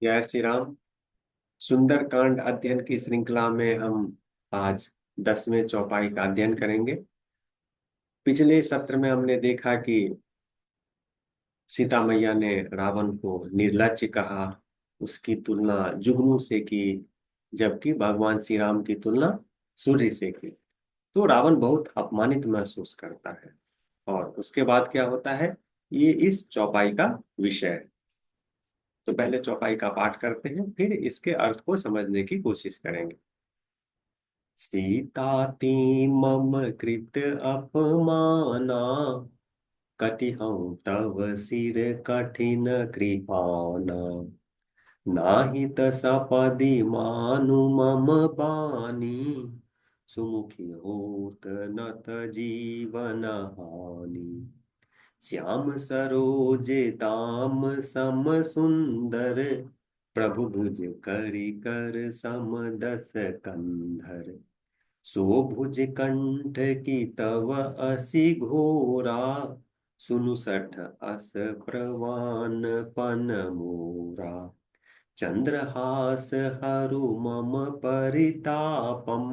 जय श्री राम। सुंदरकांड अध्ययन की श्रृंखला में हम आज 10वें चौपाई का अध्ययन करेंगे। पिछले सत्र में हमने देखा कि सीता मैया ने रावण को निर्लज्ज कहा, उसकी तुलना जुगनू से की, जबकि भगवान श्री राम की तुलना सूर्य से की। तो रावण बहुत अपमानित महसूस करता है और उसके बाद क्या होता है, ये इस चौपाई का विषय है। तो पहले चौपाई का पाठ करते हैं, फिर इसके अर्थ को समझने की कोशिश करेंगे। सीताति मम कृत अपमाना, कटिहउँ तव सिर कठिन कृपाना। नाहित सपदि मानु मम बानी, सुमुखी होत नत जीवन हानि। श्याम सरोज दाम सम सुंदर, प्रभु भुज करि कर सम दस कंधर। सोभुज कंठ की तव असी घोरा, सुनु सठ अस प्रवान पन मोरा। चंद्रहास हरु मम परितापम,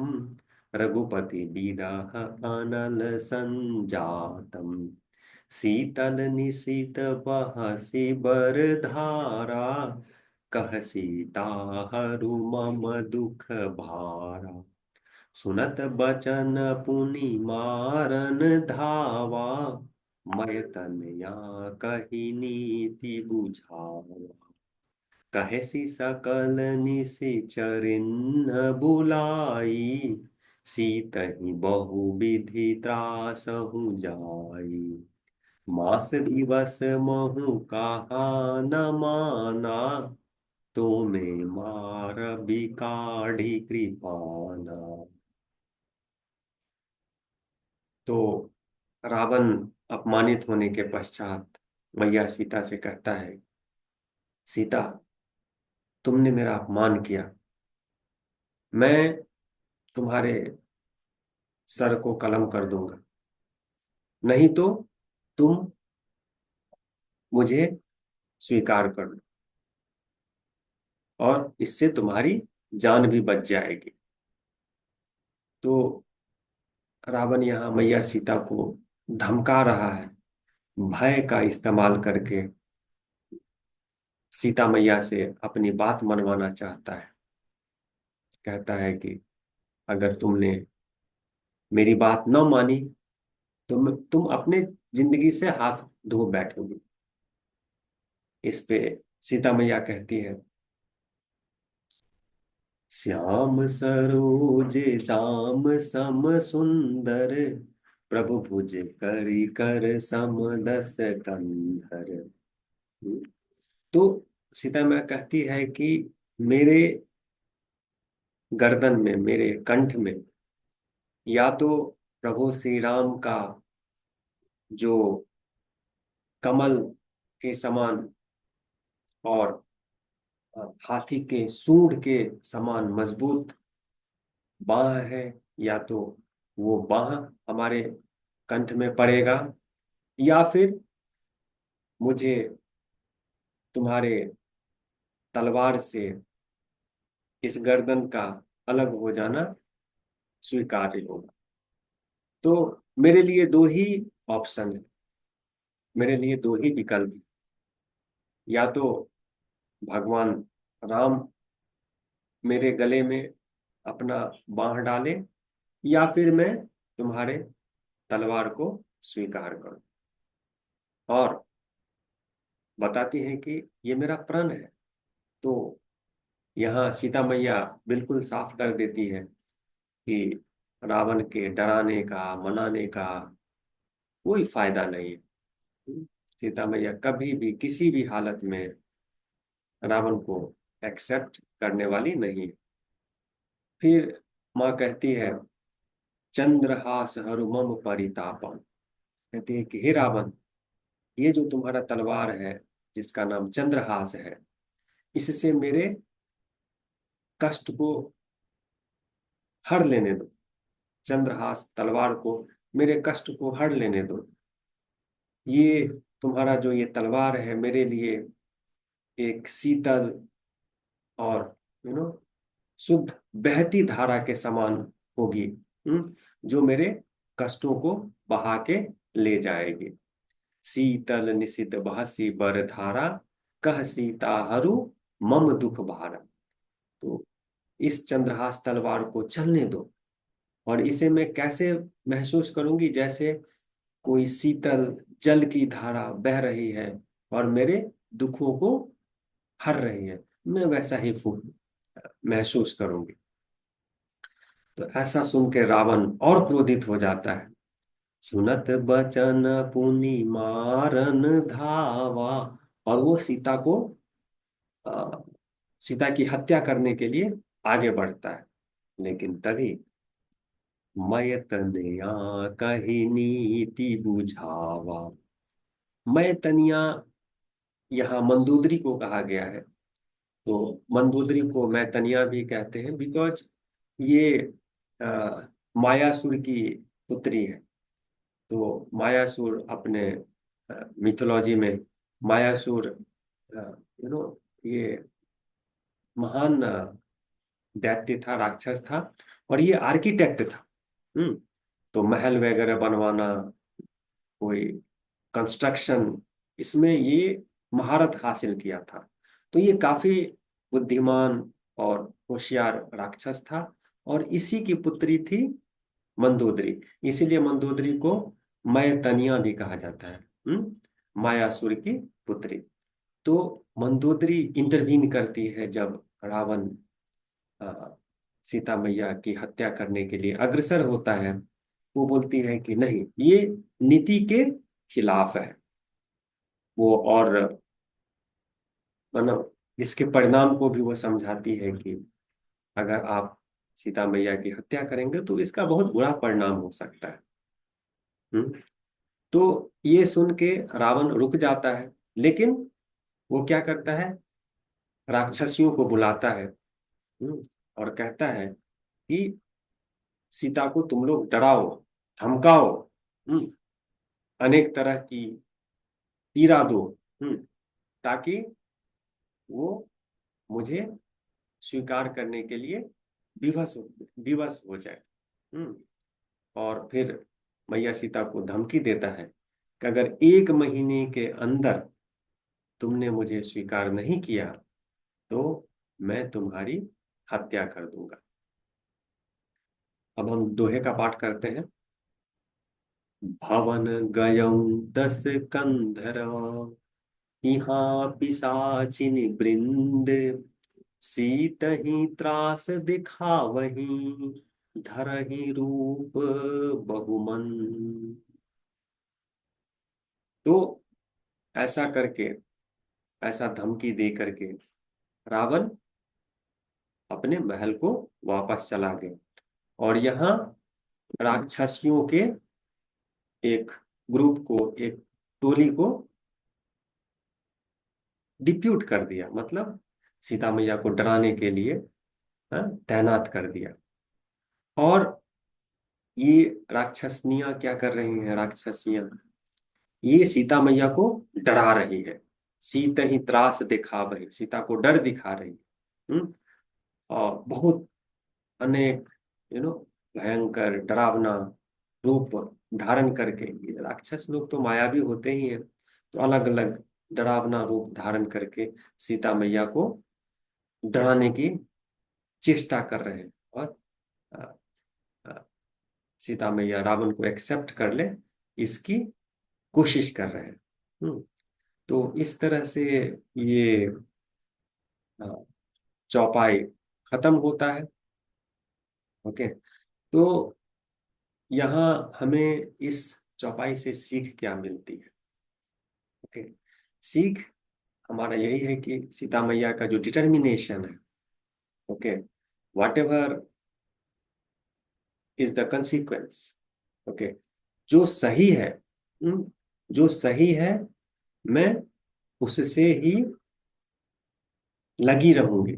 रघुपति बिरह अनल संजातम। शीतल निशीत बहसी बर धारा, कह सीता हरु मम दुख भारा। सुनत बचन पुनि मारन धावा, मय तनया कही नीति बुझावा। कहेसी सकल निशिचरिन्न बुलाई, सीतहि बहु विधि त्रासहु जाई। मास दिवस महु कहा न माना, तो में मार बिकाढ़ी कृपाना। तो रावण अपमानित होने के पश्चात मैया सीता से कहता है, सीता, तुमने मेरा अपमान किया, मैं तुम्हारे सर को कलम कर दूंगा, नहीं तो तुम मुझे स्वीकार कर लो और इससे तुम्हारी जान भी बच जाएगी। तो रावण यहाँ मैया सीता को धमका रहा है, भय का इस्तेमाल करके सीता मैया से अपनी बात मनवाना चाहता है। कहता है कि अगर तुमने मेरी बात न मानी तो तुम अपने जिंदगी से हाथ धो बैठोगे। इस पे सीता मैया कहती है, श्याम सरोज दाम सम सुंदर, प्रभु भुज करी कर सम दस कंधर। तो सीता मैया कहती है कि मेरे गर्दन में, मेरे कंठ में, या तो प्रभु श्री राम का जो कमल के समान और हाथी के सूंड के समान मजबूत बाह है, या तो वो बाह हमारे कंठ में पड़ेगा, या फिर मुझे तुम्हारे तलवार से इस गर्दन का अलग हो जाना स्वीकार्य होगा। तो मेरे लिए दो ही ऑप्शन है, मेरे लिए दो ही विकल्प हैं। या तो भगवान राम मेरे गले में अपना बांह डाले, या फिर मैं तुम्हारे तलवार को स्वीकार करूं। और बताती हैं कि ये मेरा प्रण है। तो यहाँ सीता मैया बिल्कुल साफ कर देती है कि रावण के डराने का, मनाने का कोई फायदा नहीं है। सीता मैया कभी भी किसी भी हालत में रावण को एक्सेप्ट करने वाली नहीं है। फिर माँ कहती है, चंद्रहास हरु मम परितापम। कहती है कि हे रावण, ये जो तुम्हारा तलवार है जिसका नाम चंद्रहास है, इससे मेरे कष्ट को हर लेने दो। चंद्रहास तलवार को, मेरे कष्ट को हर लेने दो। ये तुम्हारा जो ये तलवार है मेरे लिए एक शीतल और शुद्ध बहती धारा के समान होगी, जो मेरे कष्टों को बहा के ले जाएगी। शीतल निशित बहसी बर धारा, कह सीता हरू मम दुख भारा। तो इस चंद्रहास तलवार को चलने दो, और इसे मैं कैसे महसूस करूंगी, जैसे कोई शीतल जल की धारा बह रही है और मेरे दुखों को हर रही है, मैं वैसा ही महसूस करूंगी। तो ऐसा सुन के रावण और क्रोधित हो जाता है। सुनत बचन पुनि मारन धावा, और वो अ, सीता की हत्या करने के लिए आगे बढ़ता है। लेकिन तभी मैं तनया कही नीति बुझावा। मैं तनिया यहाँ मंदोदरी को कहा गया है। तो मंदोदरी को मैं तनिया भी कहते हैं, बिकॉज ये अ, मायासुर की पुत्री है। तो मायासुर अपने मिथोलॉजी में, मायासुर ये महान दैत्य था, राक्षस था, और ये आर्किटेक्ट था। हम्म तो महल वगैरह बनवाना, कोई कंस्ट्रक्शन, इसमें ये महारत हासिल किया था। तो ये काफी बुद्धिमान और होशियार राक्षस था, और इसी की पुत्री थी मंदोदरी। इसीलिए मंदोदरी को मयतनिया भी कहा जाता है, मायासुर की पुत्री। तो मंदोदरी इंटरवीन करती है जब रावण अ, सीता मैया की हत्या करने के लिए अग्रसर होता है। वो बोलती है कि नहीं, ये नीति के खिलाफ है वो, और मतलब इसके परिणाम को भी वो समझाती है कि अगर आप सीता मैया की हत्या करेंगे तो इसका बहुत बुरा परिणाम हो सकता है। हम्म तो ये सुन के रावण रुक जाता है, लेकिन वो क्या करता है, राक्षसियों को बुलाता है। और कहता है कि सीता को तुम लोग डराओ, धमकाओ, हम्म, अनेक तरह की पीड़ा दो, हम्म, ताकि वो मुझे स्वीकार करने के लिए विवश विवश हो जाए। हम्म और फिर मैया सीता को धमकी देता है कि अगर 1 महीने के अंदर तुमने मुझे स्वीकार नहीं किया तो मैं तुम्हारी हत्या कर दूंगा। अब हम दोहे का पाठ करते हैं। भवन गयं 10 कंधर, यहाँ पिशाचिन वृंद, सीतहि त्रास दिखावही, धरहि रूप बहुमंद। तो ऐसा करके, ऐसा धमकी दे करके रावण अपने महल को वापस चला गया, और यहाँ राक्षसियों के एक ग्रुप को, एक टोली को डिप्यूट कर दिया, मतलब सीता मैया को डराने के लिए तैनात कर दिया। और ये राक्षसनियां क्या कर रही हैं, राक्षसियां ये सीता मैया को डरा रही है। सीत ही त्रास दिखा वही, सीता को डर दिखा रही है। और बहुत अनेक भयंकर डरावना रूप धारण करके, ये राक्षस लोग तो मायावी होते ही हैं, तो अलग अलग डरावना रूप धारण करके सीता मैया को डराने की चेष्टा कर रहे हैं, और अ, अ, सीता मैया रावण को एक्सेप्ट कर ले, इसकी कोशिश कर रहे हैं। हम्म, तो इस तरह से ये अ, चौपाई खत्म होता है। ओके। तो यहाँ हमें इस चौपाई से सीख क्या मिलती है? ओके। सीख हमारा यही है कि सीता मैया का जो डिटर्मिनेशन है, okay, what ever is the consequence, okay, जो सही है, जो सही है, मैं उससे ही लगी रहूंगी,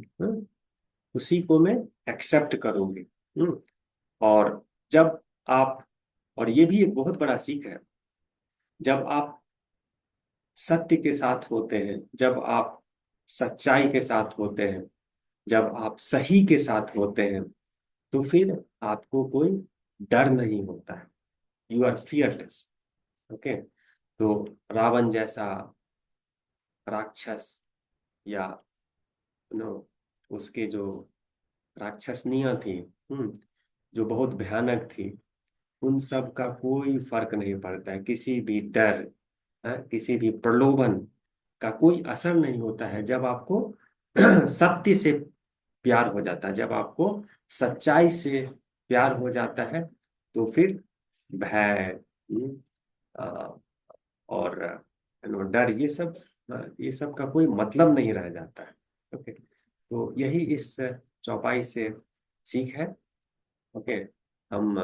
उसी को मैं एक्सेप्ट करूंगी। और जब आप, और ये भी एक बहुत बड़ा सीख है, जब आप सत्य के साथ होते हैं, जब आप सच्चाई के साथ होते हैं, जब आप सही के साथ होते हैं तो फिर आपको कोई डर नहीं होता है। You are fearless. ओके। तो रावण जैसा राक्षस, या नो उसके जो राक्षसनियां थी, जो बहुत भयानक थी, उन सब का कोई फर्क नहीं पड़ता है। किसी भी डर, किसी भी प्रलोभन का कोई असर नहीं होता है जब आपको सत्य से प्यार हो जाता है, जब आपको सच्चाई से प्यार हो जाता है। तो फिर भय, अ, और डर, ये सब का कोई मतलब नहीं रह जाता है। ओके। तो यही इस चौपाई से सीख है। ओके। हम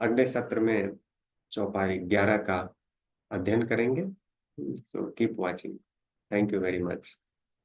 अगले सत्र में चौपाई 11 का अध्ययन करेंगे। So keep watching. Thank you very much.